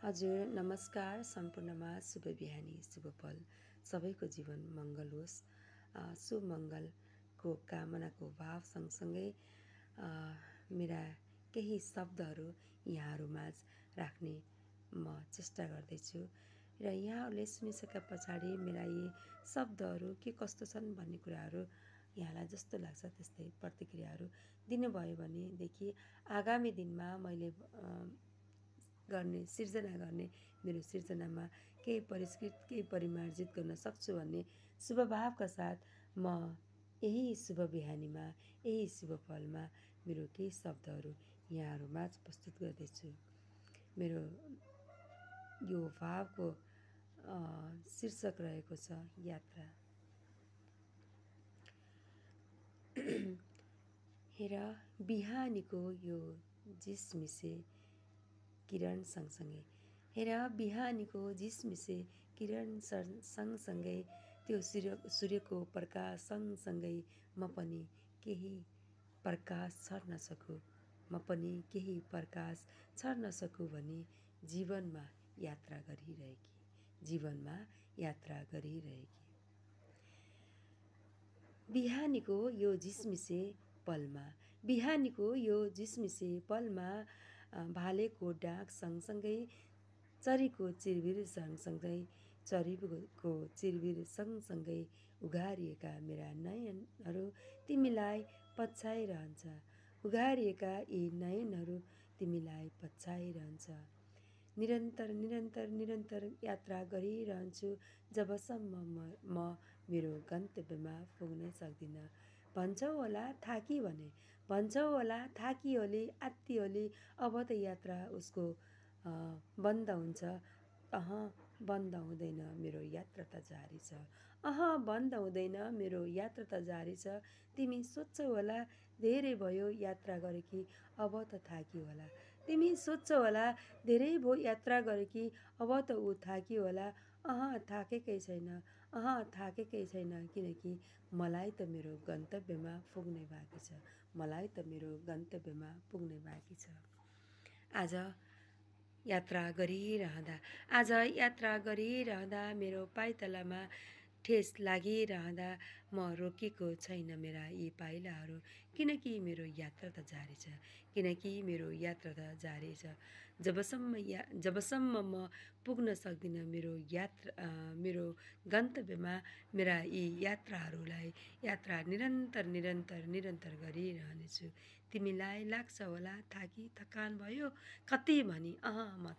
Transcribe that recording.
हजुर नमस्कार। सम्पूर्णमा शुभ बिहानी शुभ पल सबैको जीवन मङ्गल होस्। शुभ मङ्गलको कामनाको भाव सँगसँगै मेरा केही शब्दहरू यहाँहरूमाझ राख्ने म चेष्टा गर्दैछु र यहाँहरूले सुनिसके पछाडि मेरा यी शब्दहरू के कस्तो छन् भन्ने कुराहरू यहाँलाई जस्तो लाग्छ त्यस्तै प्रतिक्रियाहरू दिनुभयो भनेदेखि आगामी दिनमा मैले सिर्जना गर्ने मेरो सिर्जनामा केही परिष्कृत केही परिमार्जित गर्न सक्छु भन्ने शुभ भावका साथ म यही शुभ बिहानीमा यही शुभ पलमा मेरो केही शब्दहरू यहाँहरूमाझ प्रस्तुत गर्दैछु। मेरो यो भावको शीर्षक रहेको छ यात्रा। हेर बिहानीको यो झिसमिसे किरण सँगसँगै हेर बिहानीको झिसमिसे किरण सँगसँगै त्यो सूर्यको प्रकाश सँगसँगै म पनि केही प्रकाश छर्न सकु म पनि केही प्रकाश छर्न सकु भनी जीवनमा यात्रा गरिरहेकी बिहानीको यो झिसमिसे पलमा भालेको डाक सँगसँगै चरीको चिरबिर सँगसँगै उघारिएका मेरा नयनहरू तिमीलाई पछ्याइरहन्छ। निरन्तर यात्रा गरिरहन्छु जबसम्म म मेरो गन्तव्यमा पुग्नै सक्दिनँ। भन्छौ होला थाकिहोली आत्तिहोली अब त यात्रा उसको बन्द हुन्छ। बन्द हुँदैन, मेरो यात्रा त जारी छ। बन्द हुँदैन, मेरो यात्रा त जारी छ। तिमी सोच्छौ होला धेरै भयो यात्रा गरेकी अब त थाकी होला। तिमी सोच्छौ होला धेरै भयो यात्रा गरेकी अब त ऊ थाकी होला। थाकेकै छैन किनकि मलाई त मेरो गन्तव्यमा पुग्नै बाँकी छ। आज यात्रा गरिरहँदा मेरो पाइतालामा ठेस लागिरहँदा म रोकेको छैन मेरा यी पाइलाहरू किनकि मेरो यात्रा त जारी छ। जबसम्म म पुग्न सक्दिनँ मेरो गन्तव्यमा मेरा यी यात्रा निरन्तर गरिरहनेछु। तिमीलाई लाग्छ होला थकान भयो कति भनी म